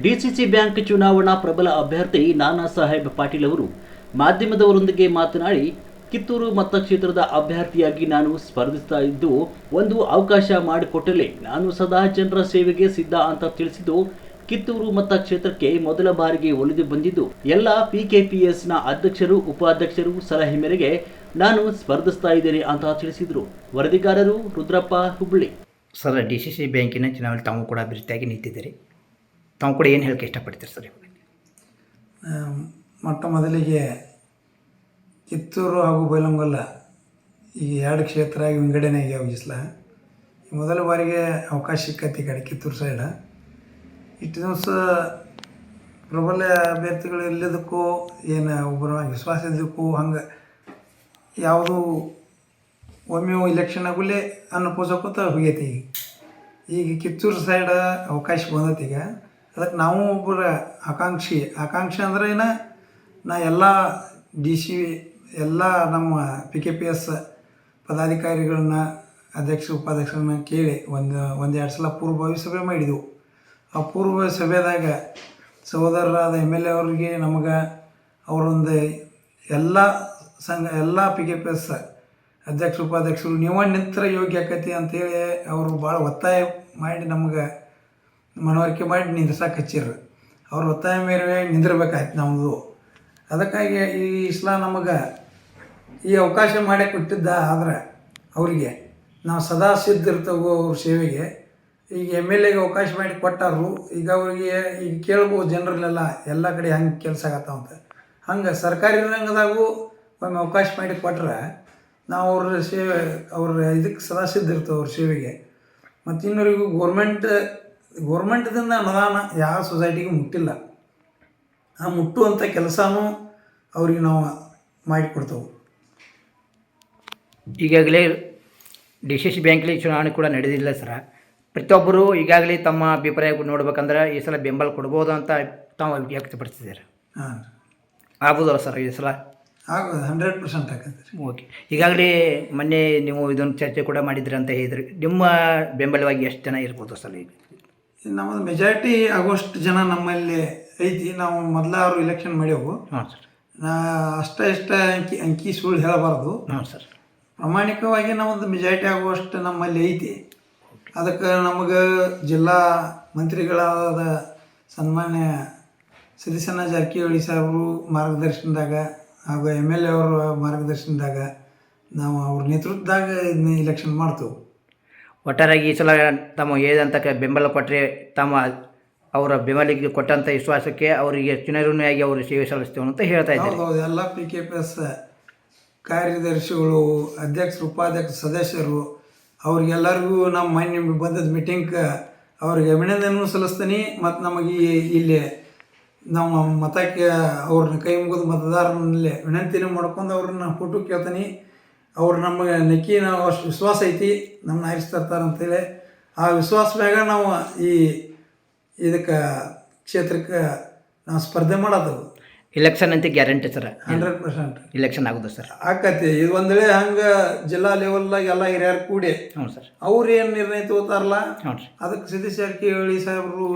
DCC bank ಚುನಾವಣಾ ಪ್ರಬಲ ಅಭ್ಯರ್ಥಿ ನಾನಾ ಸಾಹೇಬ್ ಪಾಟೀಲ್ ಅವರು ಮಾಧ್ಯಮದವರೊಂದಿಗೆ ಮಾತನಾಡಿ, ಕಿತ್ತೂರು ಮತಕ್ಷೇತ್ರದ ಅಭ್ಯರ್ಥಿಯಾಗಿ ನಾನು ಸ್ಪರ್ಧಿಸ್ತಾ ಇದ್ದು ಒಂದು ಅವಕಾಶ ಮಾಡಿಕೊಟ್ಟಲೇ ನಾನು ಸದಾ ಜನರ ಸೇವೆಗೆ ಸಿದ್ಧ ಅಂತ ತಿಳಿಸಿದ್ದು, ಕಿತ್ತೂರು ಮತಕ್ಷೇತ್ರಕ್ಕೆ ಮೊದಲ ಬಾರಿಗೆ ಒಲಿದು ಬಂದಿದ್ದು ಎಲ್ಲ ಪಿಕೆಪಿಎಸ್ನ ಅಧ್ಯಕ್ಷರು ಉಪಾಧ್ಯಕ್ಷರು ಸಲಹೆ ಮೇರೆಗೆ ನಾನು ಸ್ಪರ್ಧಿಸ್ತಾ ಇದ್ದೇನೆ ಅಂತ ತಿಳಿಸಿದರು. ವರದಿಗಾರರು ರುದ್ರಪ್ಪ, ಹುಬ್ಬಳ್ಳಿ. ಸರ್, ಡಿಸಿಸಿ ಬ್ಯಾಂಕಿನ ಚುನಾವಣೆ ತಾವು ಕೂಡ ಅಭ್ಯರ್ಥಿಯಾಗಿ ನಿಂತಿದ್ದೀರಿ. ತಾವು ಕೂಡ ಏನು ಹೇಳಕ್ಕೆ ಇಷ್ಟಪಡ್ತೀರಿ ಸರ್? ಮೊಟ್ಟ ಮೊದಲಿಗೆ ಕಿತ್ತೂರು ಹಾಗೂ ಬೈಲಹೊಂಗಲ ಈ ಎರಡು ಕ್ಷೇತ್ರ ವಿಂಗಡಣೆ ಆಗ್ಯಾವ ಈ ಸಲ. ಮೊದಲ ಬಾರಿಗೆ ಅವಕಾಶ ಸಿಕ್ಕತಿ ಈ ಕಡೆ ಕಿತ್ತೂರು ಸೈಡ. ಇಷ್ಟು ದಿವಸ ಪ್ರಬಲ ಅಭ್ಯರ್ಥಿಗಳು ಇಲ್ಲದಕ್ಕೂ ಏನು ಒಬ್ಬರ ವಿಶ್ವಾಸ ಇದ್ದಕ್ಕೂ ಹಂಗೆ ಯಾವುದು ಒಮ್ಮೆ ಇಲೆಕ್ಷನ್ ಆಗುಲೇ ಅನ್ನಪೂಸಕೋತ ಹೋಗೈತಿ. ಈಗ ಕಿತ್ತೂರು ಸೈಡ ಅವಕಾಶ ಬಂದೈತಿ. ಈಗ ಅದಕ್ಕೆ ನಾವು ಒಬ್ಬರ ಆಕಾಂಕ್ಷಿ ಅಂದ್ರೆ ನಾ ಎಲ್ಲ ಡಿ ಸಿ ಎಲ್ಲ ನಮ್ಮ PKPS ಪದಾಧಿಕಾರಿಗಳನ್ನ ಅಧ್ಯಕ್ಷ ಉಪಾಧ್ಯಕ್ಷರನ್ನ ಕೇಳಿ ಒಂದೆರಡು ಸಲ ಪೂರ್ವಭಾವಿ ಸಭೆ ಮಾಡಿದೆವು. ಆ ಪೂರ್ವಭಾವಿ ಸಭೆದಾಗ ಸಹೋದರರಾದ MLA ಅವ್ರಿಗೆ ನಮಗೆ ಅವರೊಂದು ಎಲ್ಲ PKPS ಅಧ್ಯಕ್ಷ ಉಪಾಧ್ಯಕ್ಷರು ನೀವು ನಿಂತರ ಯೋಗ್ಯ ಆಕೈತಿ ಅಂತೇಳಿ ಅವರು ಭಾಳ ಒತ್ತಾಯ ಮಾಡಿ ನಮಗೆ ಮನವರಿಕೆ ಮಾಡಿ ನಿಂದ್ರಸಕ್ಕೆ ಹಚ್ಚಿರ್ರು. ಅವ್ರ ಒತ್ತಾಯ ಮೇರೆ ನಿಂದಿರ್ಬೇಕಾಯ್ತು ನಮ್ಮದು. ಅದಕ್ಕಾಗಿ ಈ ಸಲ ನಮಗೆ ಈ ಅವಕಾಶ ಮಾಡಿ ಕೊಟ್ಟಿದ್ದ. ಆದರೆ ಅವರಿಗೆ ನಾವು ಸದಾ ಸಿದ್ಧ ಇರ್ತೇವೆ ಅವ್ರ ಸೇವೆಗೆ. ಈಗ MLA ಅವಕಾಶ ಮಾಡಿ ಕೊಟ್ಟಾರು. ಈಗ ಅವರಿಗೆ ಈಗ ಕೇಳ್ಬೋದು ಜನರಲ್ಲೆಲ್ಲ ಎಲ್ಲ ಕಡೆ ಹಂಗೆ ಕೆಲಸ ಆಗತ್ತವಂತ. ಹಂಗೆ ಸರ್ಕಾರಿ ರಂಗದಾಗೂ ಒಮ್ಮೆ ಅವಕಾಶ ಮಾಡಿ ಕೊಟ್ರೆ ನಾವು ಅವ್ರ ಸೇವೆ ಇದಕ್ಕೆ ಸದಾ ಸಿದ್ಧ ಇರ್ತೇವೆ ಅವ್ರ ಸೇವೆಗೆ. ಮತ್ತು ಇನ್ನವರಿಗೂ ಗೋರ್ಮೆಂಟ್ದಿಂದ ಅನುದಾನ ಯಾವ ಸೊಸೈಟಿಗೂ ಮುಟ್ಟಿಲ್ಲ. ಆ ಮುಟ್ಟುವಂಥ ಕೆಲಸನೂ ಅವ್ರಿಗೆ ನಾವು ಮಾಡಿಕೊಡ್ತೇವೆ. ಈಗಾಗಲೇ DCC ಬ್ಯಾಂಕಲ್ಲಿ ಚುನಾವಣೆ ಕೂಡ ನಡೆದಿಲ್ಲ ಸರ. ಪ್ರತಿಯೊಬ್ಬರು ಈಗಾಗಲೇ ತಮ್ಮ ಅಭಿಪ್ರಾಯ ನೋಡ್ಬೇಕಂದ್ರೆ ಈ ಸಲ ಬೆಂಬಲ ಕೊಡ್ಬೋದು ಅಂತ ತಾವು ವ್ಯಕ್ತಪಡಿಸಿದ್ದಾರೆ. ಹಾಂ, ಆಗ್ಬೋದಲ್ಲ ಸರ್ ಈ ಸಲ? ಆಗೋದು 100% ಆಗತ್ತೆ. ಓಕೆ. ಈಗಾಗಲೇ ಮೊನ್ನೆ ನೀವು ಇದೊಂದು ಚರ್ಚೆ ಕೂಡ ಮಾಡಿದ್ರಿ ಅಂತ ಹೇಳಿದ್ರಿ. ನಿಮ್ಮ ಬೆಂಬಲವಾಗಿ ಎಷ್ಟು ಜನ ಇರ್ಬೋದು ಸರ್? ಈಗ ನಮ್ಮದು ಮೆಜಾರಿಟಿ ಆಗೋಷ್ಟು ಜನ ನಮ್ಮಲ್ಲಿ ಐತಿ. ನಾವು ಮೊದಲಾದ್ರು ಇಲೆಕ್ಷನ್ ಮಾಡ್ಯವು. ಹಾಂ ಸರ್. ಇಷ್ಟ ಅಂಕಿ ಸುಳ್ಳು ಹೇಳಬಾರ್ದು. ಹಾಂ ಸರ್. ಪ್ರಾಮಾಣಿಕವಾಗಿ ನಮ್ಮದು ಮೆಜಾರಿಟಿ ಆಗುವಷ್ಟು ನಮ್ಮಲ್ಲಿ ಐತಿ. ಅದಕ್ಕೆ ನಮಗೆ ಜಿಲ್ಲಾ ಮಂತ್ರಿಗಳಾದ ಸನ್ಮಾನ್ಯ ಸತೀಶಣ್ಣ ಜಾರಕಿಹೊಳಿ ಸಾಹೇಬರು ಮಾರ್ಗದರ್ಶನದಾಗ ಹಾಗೂ MLA ಅವರ ಮಾರ್ಗದರ್ಶನದಾಗ ನಾವು ಅವ್ರ ನೇತೃತ್ವದಾಗ ಇದನ್ನ ಇಲೆಕ್ಷನ್ ಮಾಡ್ತೇವೆ. ಒಟ್ಟಾರೆಯಾಗಿ ಈ ಸಲ ತಮ್ಮ ಏದಂತ ಬೆಂಬಲ ಕೊಟ್ಟರೆ ತಮ್ಮ ಅವರ ಬೆಂಬಲಿಗೆ ಕೊಟ್ಟಂಥ ವಿಶ್ವಾಸಕ್ಕೆ ಅವರಿಗೆ ಚುನಾವಣೆಯಾಗಿ ಅವರು ಸೇವೆ ಸಲ್ಲಿಸ್ತೇವೆ ಅಂತ ಹೇಳ್ತಾ ಇದ್ದಾರೆ. ಹೌದು, ಎಲ್ಲ PKPS ಕಾರ್ಯದರ್ಶಿಗಳು, ಅಧ್ಯಕ್ಷರು, ಉಪಾಧ್ಯಕ್ಷ ಸದಸ್ಯರು ಅವ್ರಿಗೆಲ್ಲರಿಗೂ ನಮ್ಮ ಮನೆ ಬಂದದ ಮೀಟಿಂಗ್ಗೆ ಅವ್ರಿಗೆ ಅಭಿನಂದನೆ ಸಲ್ಲಿಸ್ತೀನಿ. ಮತ್ತು ನಮಗೆ ಇಲ್ಲಿ ನಮ್ಮ ಮತಕ್ಕೆ ಅವ್ರನ್ನ ಕೈ ಮುಗಿದು ಮತದಾರನಲ್ಲಿ ವಿನಂತಿನೂ ಮಾಡ್ಕೊಂಡು ಅವ್ರನ್ನ ಫೋಟೋ ಕೇಳ್ತೀನಿ. ಅವ್ರು ನಮಗೆ ನೆಕ್ಕಿ ನಾವು ಅಷ್ಟು ವಿಶ್ವಾಸ ಐತಿ ನಮ್ಮನ್ನ ಆರಿಸ್ತಿರ್ತಾರೆ ಅಂತೇಳಿ. ಆ ವಿಶ್ವಾಸ ಮ್ಯಾಗ ನಾವು ಇದಕ್ಕೆ ಕ್ಷೇತ್ರಕ್ಕೆ ನಾವು ಸ್ಪರ್ಧೆ ಮಾಡೋದು. ಇಲೆಕ್ಷನ್ ಅಂತ ಗ್ಯಾರಂಟಿ ಸರ್? 100% ಇಲೆಕ್ಷನ್ ಆಗೋದು ಸರ್? ಆಕತಿ. ಇದು ಒಂದು ವೇಳೆ ಹಂಗೆ ಜಿಲ್ಲಾ ಲೆವೆಲ್ದಾಗ ಎಲ್ಲ ಹಿರಿಯರು ಕೂಡಿ ಹ್ಞೂ ಸರ್ ಅವ್ರು ಏನು ನಿರ್ಣಯ ತಗೋತಾರಲ್ಲ ಹ್ಞೂ ರೀ, ಅದಕ್ಕೆ ಸತೀಶ್ ಜಾರಕಿಹೊಳಿ ಸಾಹೇಬರು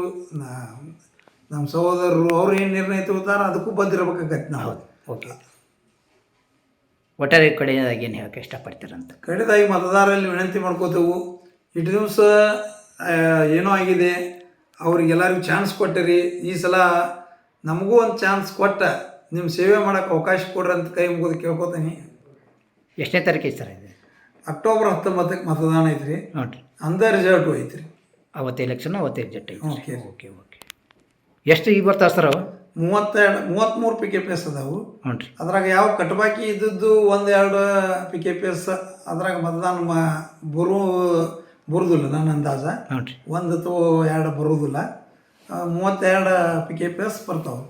ನಮ್ಮ ಸಹೋದರರು ಅವ್ರು ಏನು ನಿರ್ಣಯ ತಗೋತಾರ ಅದಕ್ಕೂ ಬಂದಿರ್ಬೇಕಾಗತ್ತೆ ನಾವು. ಓಕೆ. ಒಟ್ಟಾರೆ ಕಡೆಯದಾಗಿ ಏನು ಹೇಳೋಕ್ಕೆ ಇಷ್ಟಪಡ್ತೀರಂತ? ಕಡೆದಾಗಿ ಮತದಾರರಲ್ಲಿ ವಿನಂತಿ ಮಾಡ್ಕೋತೇವೆ. ಇಷ್ಟು ದಿವಸ ಏನೋ ಆಗಿದೆ, ಅವ್ರಿಗೆಲ್ಲರಿಗೂ ಚಾನ್ಸ್ ಕೊಟ್ಟಿರಿ. ಈ ಸಲ ನಮಗೂ ಒಂದು ಚಾನ್ಸ್ ಕೊಟ್ಟ ನಿಮ್ಮ ಸೇವೆ ಮಾಡೋಕ್ಕೆ ಅವಕಾಶ ಕೊಡ್ರಿ ಅಂತ ಕೈ ಮುಗಿದು ಕೇಳ್ಕೊತೀನಿ. ಎಷ್ಟನೇ ತಾರೀಕು ಐತೆ ಸರ್ ಇದು? ಅಕ್ಟೋಬರ್ 19ಕ್ಕೆ ಮತದಾನ ಐತ್ರಿ. ಹ್ಞೂ ರೀ. ಅಂದ ರಿಸಲ್ಟು ಐತ್ರಿ. ಅವತ್ತು ಎಲೆಕ್ಷನ್ ಅವತ್ತೇ ರಿಸಲ್ಟ್ ಐತೆ. Okay okay okay. ಎಷ್ಟು ಈಗ ಬರ್ತಾವೆ ಸರ್ ಅವು? 33 PKPS ಅದಾವು. ಹ್ಞೂ ರೀ. ಅದ್ರಾಗ ಯಾವ ಕಟ್ಬಾಕಿ ಇದ್ದದ್ದು 1-2 PKPS ಅದ್ರಾಗ ಮತದಾನ ಬರುವುದಿಲ್ಲ ನನ್ನ ಅಂದಾಜ. ಹ್ಞೂ ರೀ. 1 ಅಥವಾ 2 ಬರುವುದಿಲ್ಲ. 32 PKPS ಬರ್ತಾವೆ.